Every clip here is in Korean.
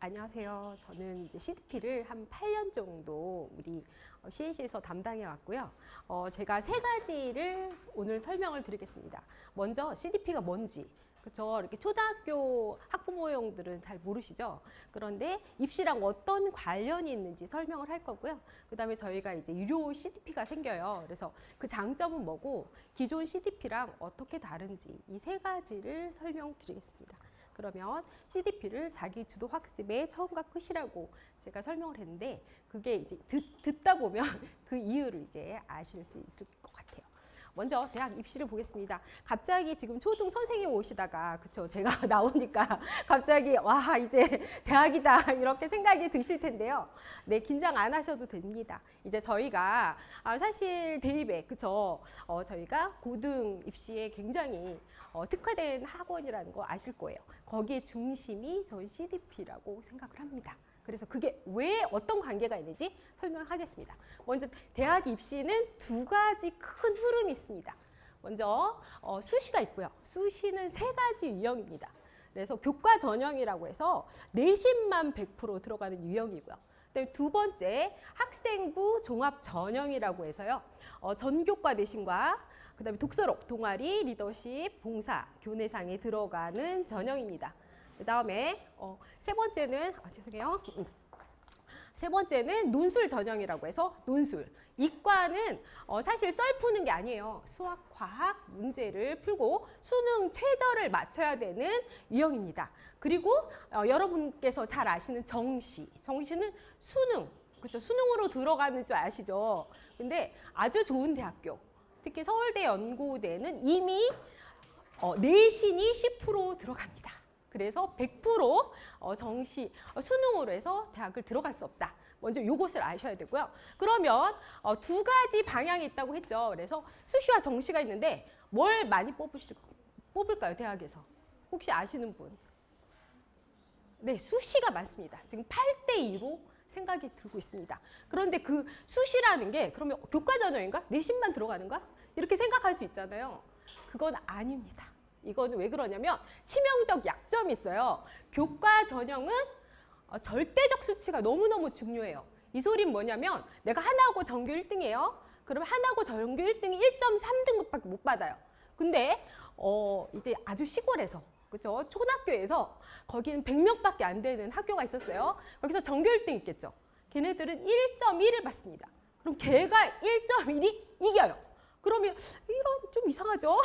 안녕하세요. 저는 이제 CDP를 한 8년 정도 우리 CNC에서 담당해 왔고요. 제가 세 가지를 오늘 설명을 드리겠습니다. 먼저 CDP가 뭔지. 그렇죠. 이렇게 초등학교 학부모형들은 잘 모르시죠. 그런데 입시랑 어떤 관련이 있는지 설명을 할 거고요. 그다음에 저희가 이제 유료 CDP가 생겨요. 그래서 그 장점은 뭐고 기존 CDP랑 어떻게 다른지 이 세 가지를 설명드리겠습니다. 그러면 CDP를 자기 주도 학습의 처음과 끝이라고 제가 설명을 했는데 그게 이제 듣다 보면 그 이유를 이제 아실 수 있을 것 같아요. 먼저 대학 입시를 보겠습니다. 갑자기 지금 초등 선생님 오시다가 그쵸 제가 나오니까 갑자기 와 이제 대학이다 이렇게 생각이 드실 텐데요. 네, 긴장 안 하셔도 됩니다. 이제 저희가 사실 대입에 그쵸 저희가 고등 입시에 굉장히 특화된 학원이라는 거 아실 거예요. 거기에 중심이 저희 CDP라고 생각을 합니다. 그래서 그게 왜 어떤 관계가 있는지 설명하겠습니다. 먼저 대학 입시는 두 가지 큰 흐름이 있습니다. 먼저 수시가 있고요. 수시는 세 가지 유형입니다. 그래서 교과 전형이라고 해서 내신만 100% 들어가는 유형이고요. 두 번째 학생부 종합 전형이라고 해서요. 전교과 내신과 그다음에 독서록, 동아리, 리더십, 봉사, 교내상에 들어가는 전형입니다. 그 다음에 세 번째는 죄송해요. 세 번째는 논술 전형이라고 해서 논술. 이과는 사실 썰 푸는 게 아니에요. 수학, 과학 문제를 풀고 수능 최저를 맞춰야 되는 유형입니다. 그리고 여러분께서 잘 아시는 정시. 정시는 수능. 그렇죠? 수능으로 들어가는 줄 아시죠? 근데 아주 좋은 대학교. 특히 서울대 연고대는 이미 내신이 10% 들어갑니다. 그래서 100% 정시 수능으로 해서 대학을 들어갈 수 없다. 먼저 이것을 아셔야 되고요. 그러면 두 가지 방향이 있다고 했죠. 그래서 수시와 정시가 있는데 뭘 많이 뽑을까요? 대학에서. 혹시 아시는 분? 네, 수시가 많습니다. 지금 8대2로 생각이 들고 있습니다. 그런데 그 수시라는 게 그러면 교과 전형인가? 내신만 들어가는가? 이렇게 생각할 수 있잖아요. 그건 아닙니다. 이거는 왜 그러냐면 치명적 약점이 있어요. 교과 전형은 절대적 수치가 너무너무 중요해요. 이 소리는 뭐냐면 내가 하나하고 전교 1등이에요. 그러면 하나하고 전교 1등이 1.3등급밖에 못 받아요. 근데 이제 아주 시골에서 그렇죠? 초등학교에서 거기는 100명밖에 안 되는 학교가 있었어요. 거기서 전교 1등 있겠죠. 걔네들은 1.1을 받습니다. 그럼 걔가 1.1이 이겨요. 그러면 이런 좀 이상하죠?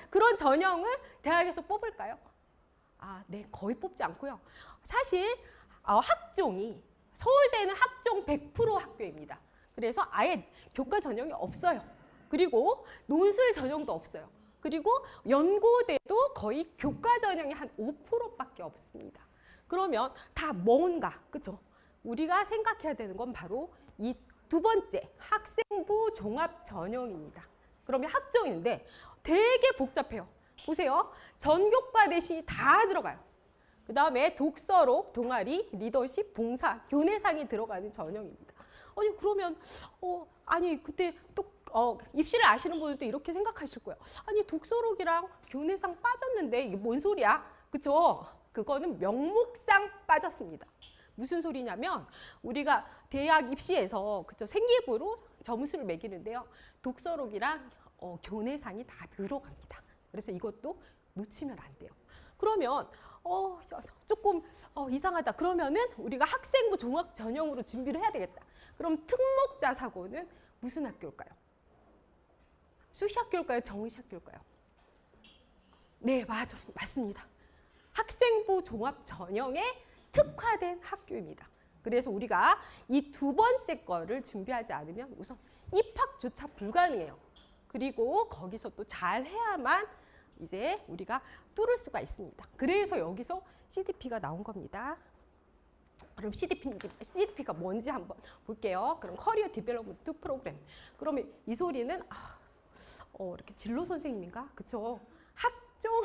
그런 전형을 대학에서 뽑을까요? 네, 거의 뽑지 않고요. 사실 학종이 서울대는 학종 100% 학교입니다. 그래서 아예 교과 전형이 없어요. 그리고 논술 전형도 없어요. 그리고 연고대도 거의 교과 전형이 한 5%밖에 없습니다. 그러면 다 뭔가, 그렇죠? 우리가 생각해야 되는 건 바로 이 두 번째 학생부 종합 전형입니다. 그러면 학종인데 되게 복잡해요. 보세요. 전교과 내신이 다 들어가요. 그 다음에 독서록, 동아리, 리더십, 봉사, 교내상이 들어가는 전형입니다. 아니 그러면 아니 그때 또 입시를 아시는 분들도 이렇게 생각하실 거예요. 아니 독서록이랑 교내상 빠졌는데 이게 뭔 소리야? 그쵸? 그거는 명목상 빠졌습니다. 무슨 소리냐면 우리가 대학 입시에서 그쵸 생기부로 점수를 매기는데요. 독서록이랑 교내상이 다 들어갑니다. 그래서 이것도 놓치면 안 돼요. 그러면 조금 이상하다. 그러면은 우리가 학생부 종합 전형으로 준비를 해야 되겠다. 그럼 특목자 사고는 무슨 학교일까요? 수시 학교일까요? 정시 학교일까요? 네, 맞습니다. 학생부 종합 전형에 특화된 학교입니다. 그래서 우리가 이 두 번째 거를 준비하지 않으면 우선 입학조차 불가능해요. 그리고 거기서 또 잘해야만 이제 우리가 뚫을 수가 있습니다. 그래서 여기서 CDP가 나온 겁니다. 그럼 CDP가 뭔지 한번 볼게요. 그럼 커리어 디벨롭먼트 프로그램. 그러면 이 소리는 이렇게 진로 선생님인가? 그쵸? 학종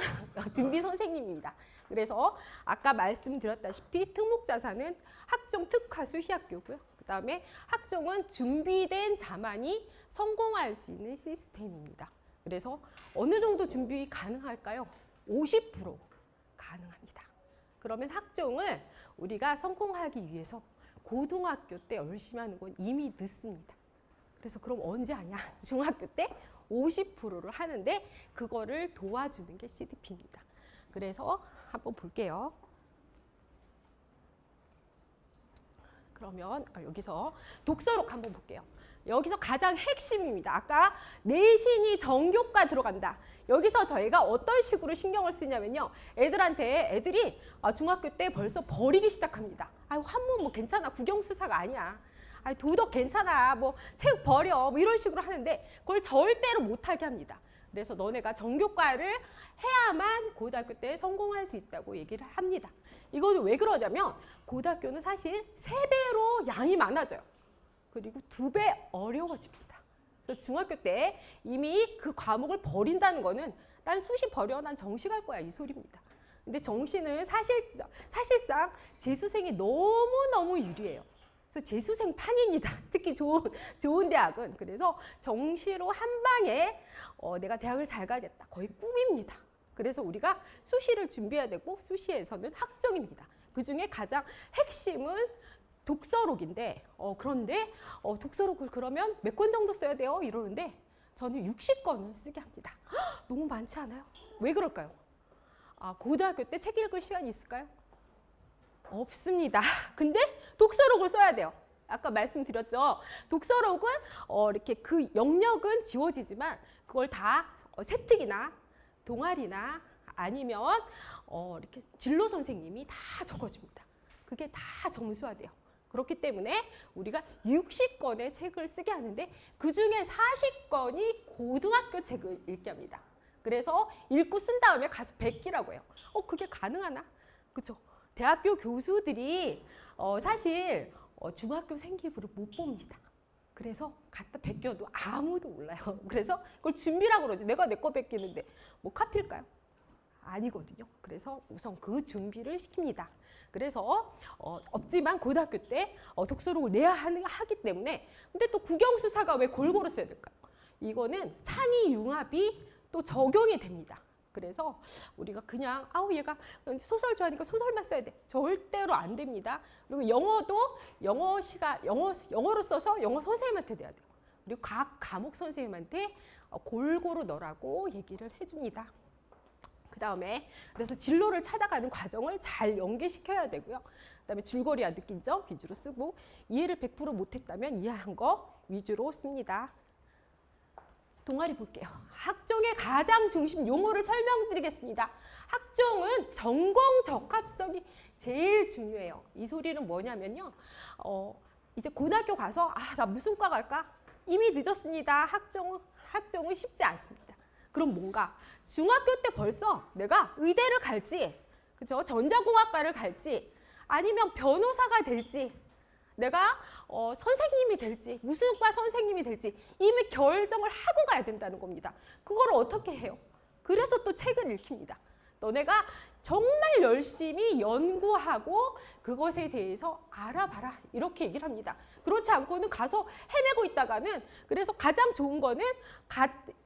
준비 선생님입니다. 그래서 아까 말씀드렸다시피 특목자사는 학종 특화 수시학교고요. 그 다음에 학종은 준비된 자만이 성공할 수 있는 시스템입니다. 그래서 어느 정도 준비 가능할까요? 50% 가능합니다. 그러면 학종을 우리가 성공하기 위해서 고등학교 때 열심히 하는 건 이미 늦습니다. 그래서 그럼 언제 하냐? 중학교 때 50%를 하는데 그거를 도와주는 게 CDP입니다. 그래서 한번 볼게요. 그러면 여기서 독서록 한번 볼게요. 여기서 가장 핵심입니다. 아까 내신이 정교과 들어간다. 여기서 저희가 어떤 식으로 신경을 쓰냐면요. 애들이 중학교 때 벌써 버리기 시작합니다. 아유, 한문 뭐 괜찮아. 국영수사가 아니야. 아유, 도덕 괜찮아. 뭐 체육 버려. 뭐 이런 식으로 하는데 그걸 절대로 못하게 합니다. 그래서 너네가 정교과를 해야만 고등학교 때 성공할 수 있다고 얘기를 합니다. 이거는 왜 그러냐면 고등학교는 사실 3배로 양이 많아져요. 그리고 2배 어려워집니다. 그래서 중학교 때 이미 그 과목을 버린다는 거는 난 수시 버려, 난 정시 갈 거야 이 소리입니다. 근데 정시는 사실상 재수생이 너무너무 유리해요. 그래서 재수생 판입니다. 특히 좋은 대학은. 그래서 정시로 한 방에 내가 대학을 잘 가겠다. 거의 꿈입니다. 그래서 우리가 수시를 준비해야 되고 수시에서는 학정입니다. 그중에 가장 핵심은 독서록인데 그런데 독서록을 그러면 몇 권 정도 써야 돼요? 이러는데 저는 60권을 쓰게 합니다. 헉, 너무 많지 않아요? 왜 그럴까요? 고등학교 때 책 읽을 시간이 있을까요? 없습니다. 근데 독서록을 써야 돼요. 아까 말씀드렸죠. 독서록은 이렇게 그 영역은 지워지지만 그걸 다 세특이나 동아리나 아니면 이렇게 진로 선생님이 다 적어줍니다. 그게 다 점수화돼요. 그렇기 때문에 우리가 60권의 책을 쓰게 하는데 그중에 40권이 고등학교 책을 읽게 합니다. 그래서 읽고 쓴 다음에 가서 베끼라고 해요. 그게 가능하나? 그렇죠? 대학교 교수들이 사실 중학교 생기부를 못 봅니다. 그래서 갖다 베껴도 아무도 몰라요. 그래서 그걸 준비라고 그러지. 내가 내 거 베끼는데 뭐 카피일까요? 아니거든요. 그래서 우선 그 준비를 시킵니다. 그래서 없지만 고등학교 때 독서록을 내야 하기 때문에 근데 또 국영수사가 왜 골고루 써야 될까요? 이거는 창의 융합이 또 적용이 됩니다. 그래서 우리가 그냥 얘가 소설 좋아하니까 소설만 써야 돼. 절대로 안 됩니다. 그리고 영어도 영어로 써서 영어 선생님한테 돼야 돼요. 그리고 각 과목 선생님한테 골고루 넣으라고 얘기를 해줍니다. 그 다음에 그래서 진로를 찾아가는 과정을 잘 연계시켜야 되고요. 그 다음에 줄거리와 느낀 점 위주로 쓰고 이해를 100% 못했다면 이해한 거 위주로 씁니다. 동아리 볼게요. 학종의 가장 중심 용어를 설명드리겠습니다. 학종은 전공 적합성이 제일 중요해요. 이 소리는 뭐냐면요. 이제 고등학교 가서 나 무슨 과 갈까? 이미 늦었습니다. 학종은 쉽지 않습니다. 그럼 뭔가 중학교 때 벌써 내가 의대를 갈지, 그죠? 전자공학과를 갈지, 아니면 변호사가 될지, 내가 선생님이 될지, 무슨 과 선생님이 될지 이미 결정을 하고 가야 된다는 겁니다. 그걸 어떻게 해요? 그래서 또 책을 읽힙니다. 너네가 정말 열심히 연구하고 그것에 대해서 알아봐라 이렇게 얘기를 합니다. 그렇지 않고는 가서 헤매고 있다가는 그래서 가장 좋은 거는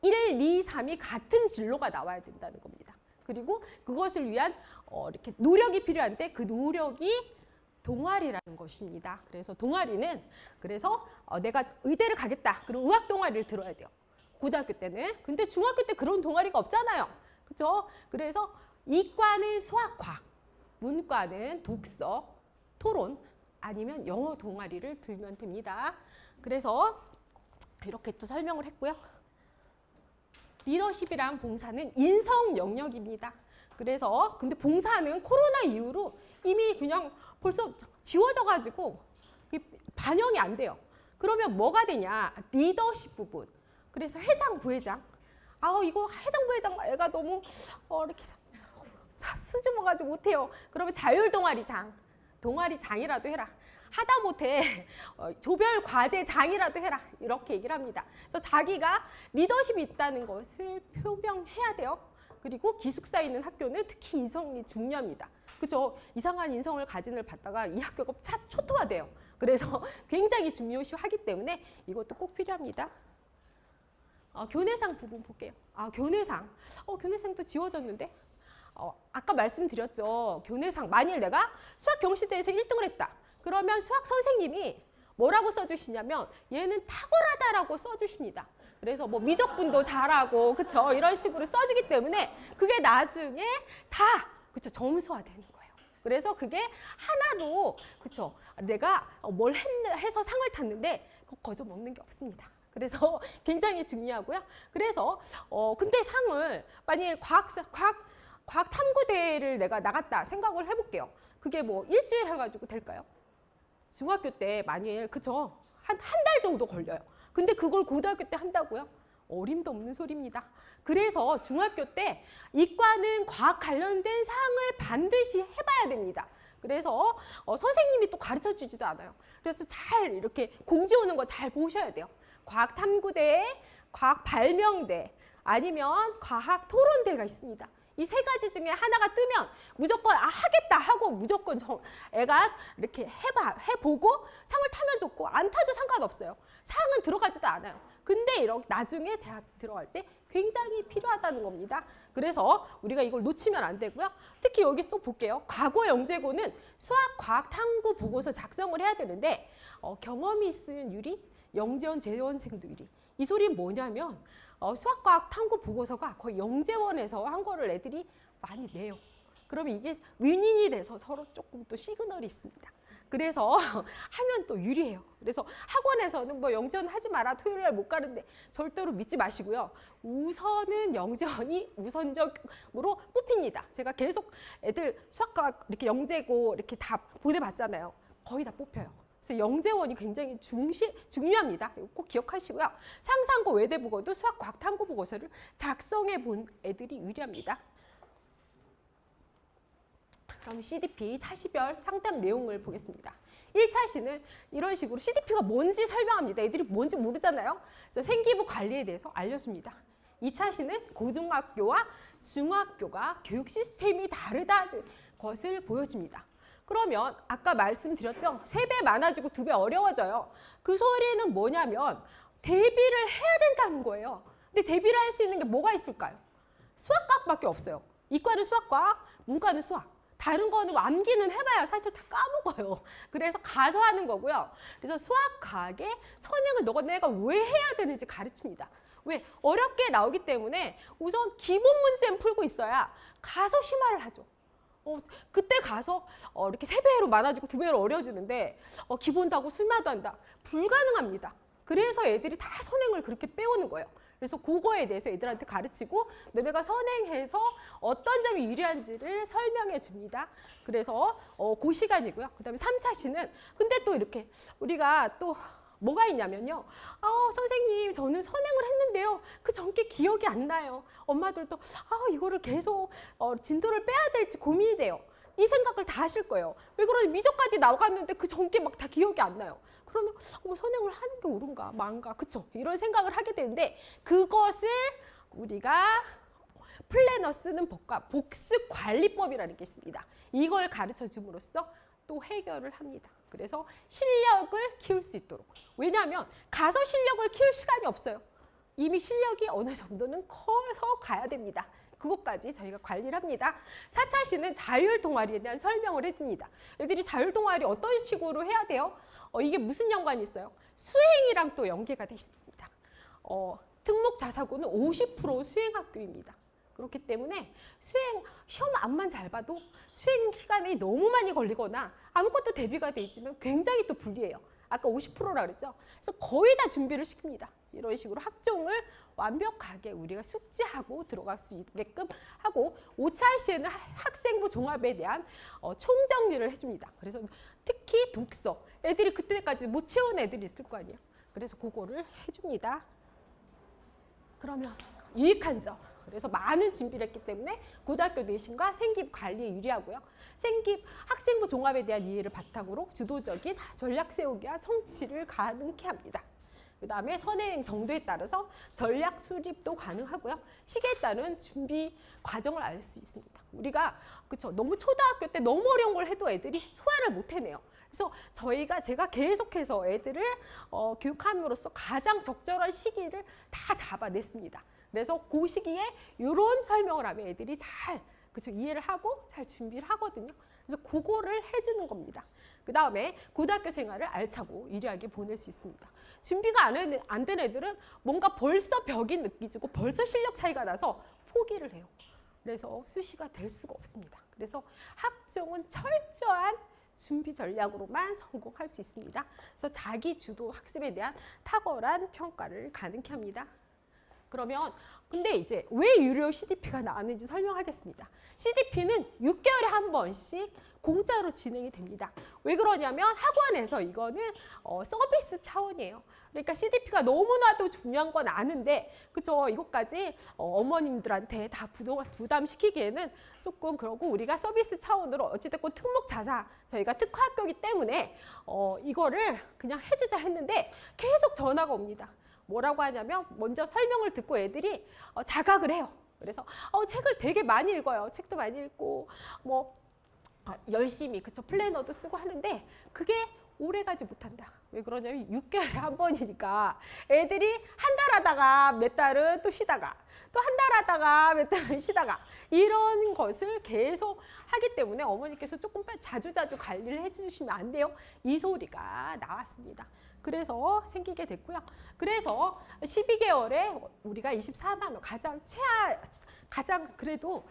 1, 2, 3이 같은 진로가 나와야 된다는 겁니다. 그리고 그것을 위한 이렇게 노력이 필요한데 그 노력이 동아리라는 것입니다. 그래서 동아리는 내가 의대를 가겠다. 그리고 의학 동아리를 들어야 돼요. 고등학교 때는. 근데 중학교 때 그런 동아리가 없잖아요. 그렇죠? 그래서 이과는 수학, 과학, 문과는 독서, 토론, 아니면 영어 동아리를 들면 됩니다. 그래서 이렇게 또 설명을 했고요. 리더십이란 봉사는 인성 영역입니다. 그래서 근데 봉사는 코로나 이후로 이미 그냥 벌써 지워져가지고 반영이 안 돼요. 그러면 뭐가 되냐? 리더십 부분. 그래서 회장, 부회장. 이거 회장, 부회장 애가 너무 이렇게 수줍어가지고 못해요. 그러면 자율동아리장, 동아리장이라도 해라. 하다 못해 조별 과제장이라도 해라. 이렇게 얘기를 합니다. 그래서 자기가 리더십이 있다는 것을 표명해야 돼요. 그리고 기숙사에 있는 학교는 특히 인성이 중요합니다. 그렇죠? 이상한 인성을 가진 애를 받다가 이 학교가 초토화돼요. 그래서 굉장히 중요시하기 때문에 이것도 꼭 필요합니다. 교내상 부분 볼게요. 교내상. 교내상도 지워졌는데. 아까 말씀드렸죠. 교내상 만일 내가 수학 경시대회에서 1등을 했다. 그러면 수학 선생님이 뭐라고 써주시냐면 얘는 탁월하다라고 써주십니다. 그래서 뭐 미적분도 잘하고 그쵸 이런 식으로 써주기 때문에 그게 나중에 다 그쵸 점수화되는 거예요. 그래서 그게 하나도 그쵸 내가 뭘 해서 상을 탔는데 거저 먹는 게 없습니다. 그래서 굉장히 중요하고요. 그래서 근데 상을 만일 과학 탐구대회를 내가 나갔다 생각을 해볼게요. 그게 뭐 일주일 해가지고 될까요? 중학교 때 만일 그쵸 한 달 정도 걸려요. 근데 그걸 고등학교 때 한다고요? 어림도 없는 소리입니다. 그래서 중학교 때 이과는 과학 관련된 상을 반드시 해봐야 됩니다. 그래서 선생님이 또 가르쳐 주지도 않아요. 그래서 잘 이렇게 공지 오는 거 잘 보셔야 돼요. 과학 탐구대회, 과학 발명대, 아니면 과학 토론대가 있습니다. 이 세 가지 중에 하나가 뜨면 무조건 하겠다 하고 무조건 애가 이렇게 해보고 상을 타면 좋고 안 타도 상관없어요. 상은 들어가지도 않아요. 근데 이렇게 나중에 대학 들어갈 때 굉장히 필요하다는 겁니다. 그래서 우리가 이걸 놓치면 안 되고요. 특히 여기 또 볼게요. 과거 영재고는 수학, 과학, 탐구 보고서 작성을 해야 되는데 경험이 있으면 유리, 영재원, 재원생도 유리. 이 소리는 뭐냐면 수학과학 탐구 보고서가 거의 영재원에서 한 거를 애들이 많이 내요. 그러면 이게 윈윈이 돼서 서로 조금 또 시그널이 있습니다. 그래서 하면 또 유리해요. 그래서 학원에서는 뭐 영재원 하지 마라 토요일 날 못 가는데 절대로 믿지 마시고요. 우선은 영재원이 우선적으로 뽑힙니다. 제가 계속 애들 수학과학 이렇게 영재고 이렇게 다 보내봤잖아요. 거의 다 뽑혀요. 그래서 영재원이 굉장히 중요합니다. 꼭 기억하시고요. 상상고 외대국어도 수학 과학 탐구 보고서를 작성해 본 애들이 유리합니다. 그럼 CDP 차시별 상담 내용을 보겠습니다. 1차 시는 이런 식으로 CDP가 뭔지 설명합니다. 애들이 뭔지 모르잖아요. 그래서 생기부 관리에 대해서 알려줍니다. 2차 시는 고등학교와 중학교가 교육 시스템이 다르다는 것을 보여줍니다. 그러면 아까 말씀드렸죠? 3배 많아지고 2배 어려워져요. 그 소리는 뭐냐면 대비를 해야 된다는 거예요. 근데 대비를 할 수 있는 게 뭐가 있을까요? 수학과학밖에 없어요. 이과는 수학과학, 문과는 수학. 다른 거는 암기는 해봐야 사실 다 까먹어요. 그래서 가서 하는 거고요. 그래서 수학과학의 선행을 내가 왜 해야 되는지 가르칩니다. 왜? 어렵게 나오기 때문에 우선 기본 문제는 풀고 있어야 가서 심화를 하죠. 그때 가서 이렇게 3배로 많아지고 2배로 어려워지는데 기본도 하고 심화도 한다. 불가능합니다. 그래서 애들이 다 선행을 그렇게 빼오는 거예요. 그래서 그거에 대해서 애들한테 가르치고 너네가 선행해서 어떤 점이 유리한지를 설명해 줍니다. 그래서 그 시간이고요. 그 다음에 3차 시는 근데 또 이렇게 우리가 또 뭐가 있냐면요. 선생님 저는 선행을 했는데요. 그 전께 기억이 안 나요. 엄마들도 이거를 계속 진도를 빼야 될지 고민이 돼요. 이 생각을 다 하실 거예요. 왜 그러냐면 미적까지 나갔는데 그 전께 막 다 기억이 안 나요. 그러면 선행을 하는 게 옳은가 망가 그쵸? 이런 생각을 하게 되는데 그것을 우리가 플래너 쓰는 법과 복습관리법이라는 게 있습니다. 이걸 가르쳐 줌으로써 또 해결을 합니다. 그래서 실력을 키울 수 있도록. 왜냐하면 가서 실력을 키울 시간이 없어요. 이미 실력이 어느 정도는 커서 가야 됩니다. 그것까지 저희가 관리를 합니다. 4차 시는 자율 동아리에 대한 설명을 해줍니다. 애들이 자율 동아리 어떤 식으로 해야 돼요? 이게 무슨 연관이 있어요? 수행이랑 또 연계가 돼 있습니다. 특목 자사고는 50% 수행학교입니다. 그렇기 때문에 시험 암만 잘 봐도 수행 시간이 너무 많이 걸리거나 아무것도 대비가 돼 있지만 굉장히 또 불리해요. 아까 50%라 그랬죠? 그래서 거의 다 준비를 시킵니다. 이런 식으로 학종을 완벽하게 우리가 숙지하고 들어갈 수 있게끔 하고 5차 시에는 학생부 종합에 대한 총정리를 해줍니다. 그래서 특히 독서, 애들이 그때까지 못 채운 애들이 있을 거 아니에요. 그래서 그거를 해줍니다. 그러면 유익한 점. 그래서 많은 준비를 했기 때문에 고등학교 내신과 생기부 관리에 유리하고요. 학생부 종합에 대한 이해를 바탕으로 주도적인 전략 세우기와 성취를 가능케 합니다. 그 다음에 선행 정도에 따라서 전략 수립도 가능하고요. 시기에 따른 준비 과정을 알 수 있습니다. 우리가 그쵸 너무 초등학교 때 너무 어려운 걸 해도 애들이 소화를 못 해내요. 그래서 제가 계속해서 애들을 교육함으로써 가장 적절한 시기를 다 잡아냈습니다. 그래서 그 시기에 이런 설명을 하면 애들이 잘 그쵸? 이해를 하고 잘 준비를 하거든요. 그래서 그거를 해주는 겁니다. 그 다음에 고등학교 생활을 알차고 유리하게 보낼 수 있습니다. 준비가 안 된 애들은 뭔가 벌써 벽이 느껴지고 벌써 실력 차이가 나서 포기를 해요. 그래서 수시가 될 수가 없습니다. 그래서 학종은 철저한 준비 전략으로만 성공할 수 있습니다. 그래서 자기 주도 학습에 대한 탁월한 평가를 가능케 합니다. 그러면 근데 이제 왜 유료 CDP가 나왔는지 설명하겠습니다. CDP는 6개월에 한 번씩 공짜로 진행이 됩니다. 왜 그러냐면 학원에서 이거는 서비스 차원이에요. 그러니까 CDP가 너무나도 중요한 건 아는데, 그쵸? 이것까지 어머님들한테 다 부담시키기에는 조금 그러고, 우리가 서비스 차원으로 어찌됐건 특목자사, 저희가 특화학교이기 때문에 이거를 그냥 해주자 했는데 계속 전화가 옵니다. 뭐라고 하냐면 먼저 설명을 듣고 애들이 자각을 해요. 그래서 책을 되게 많이 읽어요. 책도 많이 읽고 뭐 열심히 그쵸 플래너도 쓰고 하는데 그게 오래가지 못한다. 왜 그러냐면 6개월에 한 번이니까 애들이 한 달 하다가 몇 달은 또 쉬다가 또 한 달 하다가 몇 달은 쉬다가 이런 것을 계속 하기 때문에 어머니께서 조금 자주 관리를 해주시면 안 돼요. 이 소리가 나왔습니다. 그래서 생기게 됐고요. 그래서 12개월에 우리가 24만 원 가장 그래도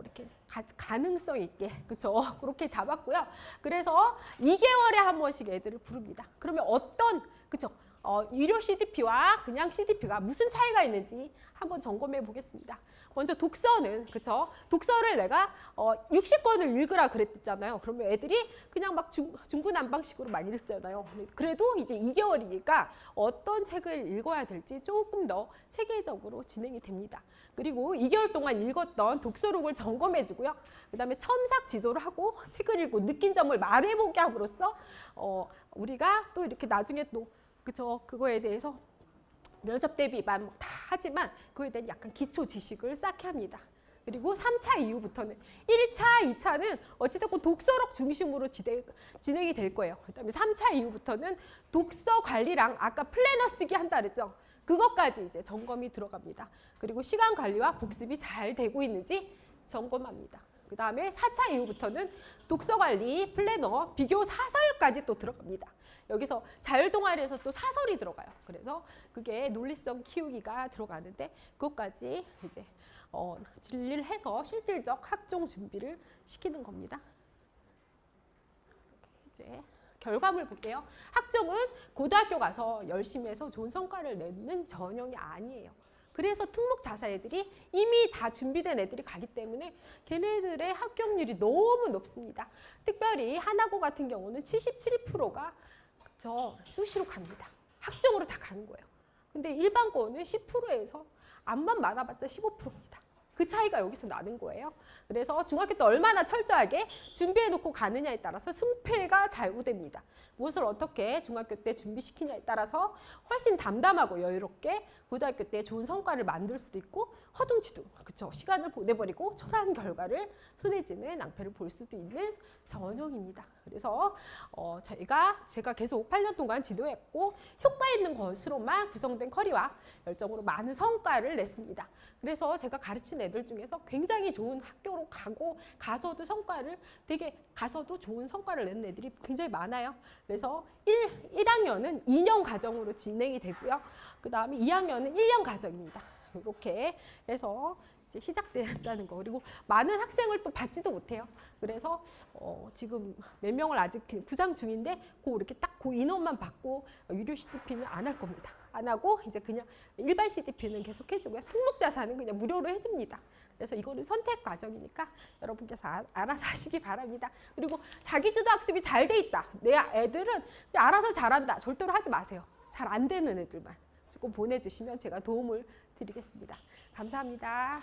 이렇게 가능성 있게 그렇죠? 그렇게 잡았고요. 그래서 2개월에 한 번씩 애들을 부릅니다. 그러면 어떤 그렇죠? 유료 CDP와 그냥 CDP가 무슨 차이가 있는지 한번 점검해 보겠습니다. 먼저 독서는 그쵸? 독서를 내가 60권을 읽으라 그랬잖아요. 그러면 애들이 그냥 막 중구난방식으로 많이 읽잖아요. 그래도 이제 2개월이니까 어떤 책을 읽어야 될지 조금 더 체계적으로 진행이 됩니다. 그리고 2개월 동안 읽었던 독서록을 점검해 주고요. 그다음에 첨삭 지도를 하고 책을 읽고 느낀 점을 말해보게 함으로써 우리가 또 이렇게 나중에 또 그쵸? 그거에 대해서 면접 대비만 다 하지만 그거에 대한 약간 기초 지식을 쌓게 합니다. 그리고 3차 이후부터는 1차, 2차는 어찌됐건 독서록 중심으로 진행이 될 거예요. 그다음에 3차 이후부터는 독서 관리랑 아까 플래너 쓰기 한다 그랬죠. 그것까지 이제 점검이 들어갑니다. 그리고 시간 관리와 복습이 잘 되고 있는지 점검합니다. 그 다음에 4차 이후부터는 독서 관리, 플래너, 비교 사설까지 또 들어갑니다. 여기서 자율동아리에서 또 사설이 들어가요. 그래서 그게 논리성 키우기가 들어가는데 그것까지 이제 진리를 해서 실질적 학종 준비를 시키는 겁니다. 이제 결과물 볼게요. 학종은 고등학교 가서 열심히 해서 좋은 성과를 내는 전형이 아니에요. 그래서 특목자사 애들이 이미 다 준비된 애들이 가기 때문에 걔네들의 합격률이 너무 높습니다. 특별히 하나고 같은 경우는 77%가 수시로 갑니다. 학종으로 다 가는 거예요. 근데 일반고는 10%에서 암만 많아봤자 15%입니다. 그 차이가 여기서 나는 거예요. 그래서 중학교 때 얼마나 철저하게 준비해놓고 가느냐에 따라서 승패가 좌우됩니다. 무엇을 어떻게 중학교 때 준비시키냐에 따라서 훨씬 담담하고 여유롭게 고등학교 때 좋은 성과를 만들 수도 있고 허둥지둥 그쵸 시간을 보내버리고 초라한 결과를 손에 쥐는 낭패를 볼 수도 있는 전형입니다. 그래서 제가 계속 8년 동안 지도했고 효과 있는 것으로만 구성된 커리와 열정으로 많은 성과를 냈습니다. 그래서 제가 가르친 애들 중에서 굉장히 좋은 학교로 가서도 가서도 좋은 성과를 내는 애들이 굉장히 많아요. 그래서 1학년은 2년 과정으로 진행이 되고요. 그 다음에 2학년은 1년 과정입니다. 이렇게 해서 이제 시작된다는 거. 그리고 많은 학생을 또 받지도 못해요. 그래서 지금 몇 명을 아직 구상 중인데 이렇게 딱 그 인원만 받고 유료 CDP는 안 할 겁니다. 안 하고 이제 그냥 일반 CDP는 계속 해주고요. 특목자사는 그냥 무료로 해줍니다. 그래서 이거는 선택 과정이니까 여러분께서 알아서 하시기 바랍니다. 그리고 자기주도 학습이 잘 돼 있다. 내 애들은 알아서 잘한다. 절대로 하지 마세요. 잘 안 되는 애들만 조금 보내주시면 제가 도움을 드리겠습니다. 감사합니다.